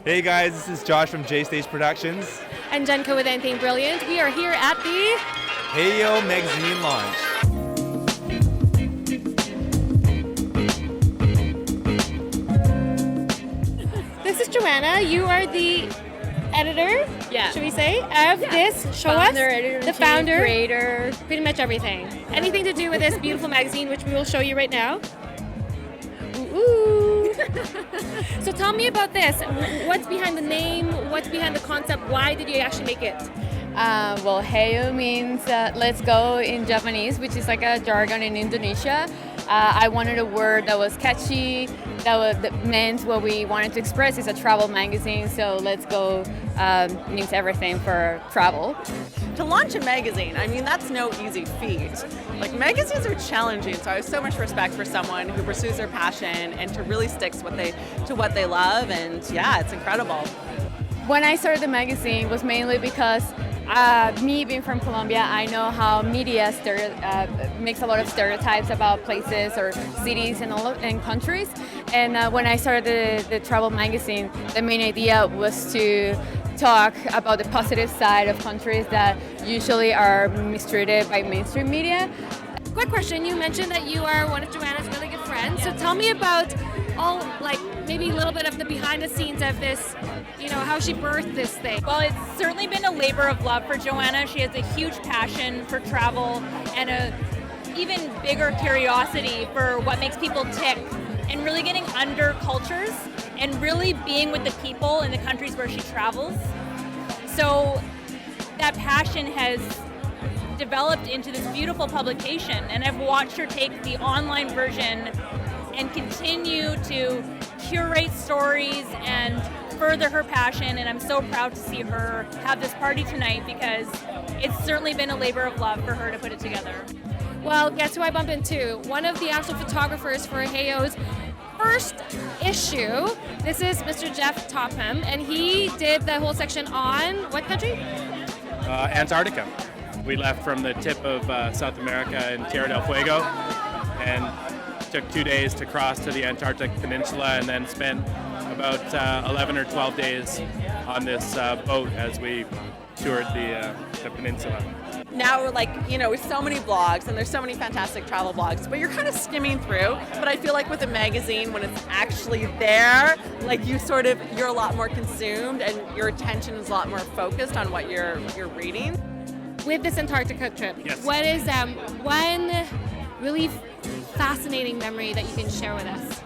Hey guys, this is Josh from J-Stage Productions. And Jenko with Anything Brilliant. We are here at the Hayo Magazine launch. This is Joanna. You are the editor, should we say, of this. Show Founder, us editor, the founder, creator, pretty much everything. Anything to do with this beautiful magazine, which we will show you right now. Ooh. So tell me about this. What's behind the name? What's behind the concept? Why did you actually make it? Well, Hayo means let's go in Japanese, which is like a jargon in Indonesia. I wanted a word that was catchy, that meant what we wanted to express. It's a travel magazine, so let's go means everything for travel. To launch a magazine, I mean, that's no easy feat. Like, magazines are challenging, so I have so much respect for someone who pursues their passion and to really sticks to what they love, and yeah, it's incredible. When I started the magazine was mainly because me being from Colombia, I know how media makes a lot of stereotypes about places or cities and countries. And when I started the travel magazine, the main idea was to talk about the positive side of countries that usually are mistreated by mainstream media. Quick question, you mentioned that you are one of Joanna's really good friends, so tell me about maybe a little bit of the behind the scenes of this, how she birthed this thing. Well, it's certainly been a labor of love for Joanna. She has a huge passion for travel and a even bigger curiosity for what makes people tick and really getting under cultures and really being with the people in the countries where she travels. So that passion has developed into this beautiful publication, and I've watched her take the online version and continue to curate stories and further her passion, and I'm so proud to see her have this party tonight because it's certainly been a labor of love for her to put it together. Well, guess who I bumped into? One of the actual photographers for Hayo's first issue. This is Mr. Jeff Topham, and he did the whole section on what country? Antarctica. We left from the tip of South America in Tierra del Fuego and took 2 days to cross to the Antarctic Peninsula and then spent about 11 or 12 days on this boat as we toured the peninsula. Now, with so many blogs, and there's so many fantastic travel blogs, but you're kind of skimming through. But I feel like with a magazine, when it's actually there, you're a lot more consumed, and your attention is a lot more focused on what you're reading. With this Antarctica trip, yes. What is one really fascinating memory that you can share with us?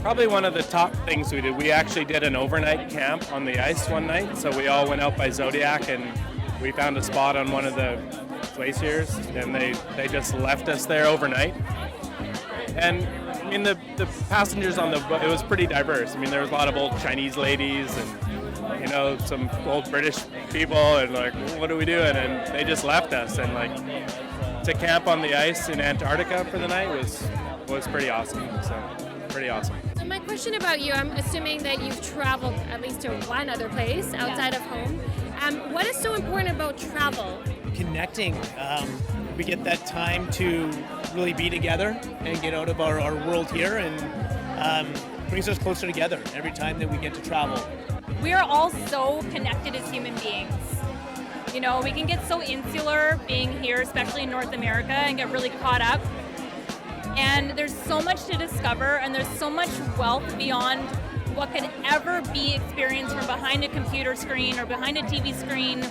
Probably one of the top things we did. We actually did an overnight camp on the ice one night, so we all went out by Zodiac and we found a spot on one of the glaciers, and they just left us there overnight. And I mean, the passengers on the boat, it was pretty diverse. I mean, there was a lot of old Chinese ladies and some old British people, and what are we doing? And they just left us, and to camp on the ice in Antarctica for the night was pretty awesome. So pretty awesome. So my question about you, I'm assuming that you've traveled at least to one other place outside of home. What is so important about travel? Connecting. We get that time to really be together and get out of our world here, and brings us closer together every time that we get to travel. We are all so connected as human beings. We can get so insular being here, especially in North America, and get really caught up. And there's so much to discover, and there's so much wealth beyond what could ever be experienced from behind a computer screen or behind a TV screen.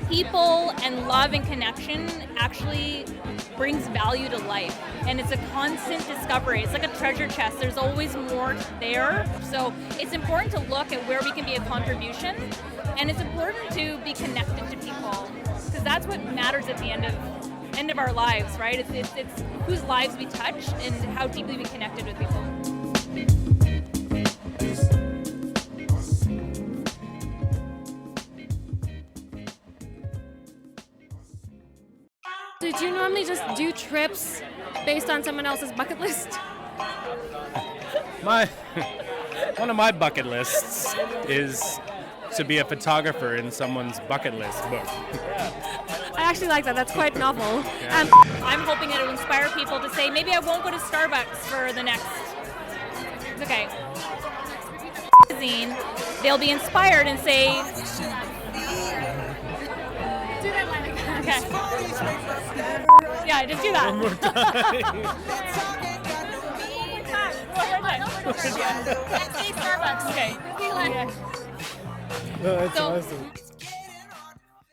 People and love and connection actually brings value to life, and it's a constant discovery. It's like a treasure chest. There's always more there. So it's important to look at where we can be a contribution, and it's important to be connected to people, because that's what matters at the end of our lives, right? It's whose lives we touch and how deeply we connected with people. Did you normally just do trips based on someone else's bucket list? One of my bucket lists is to be a photographer in someone's bucket list book. I actually like that. That's quite novel. I'm hoping it'll inspire people to say, maybe I won't go to Starbucks for the next. Okay. Magazine, they'll be inspired and say, okay. Yeah, just do that. One more time. Starbucks. Okay. Oh, that's So- awesome.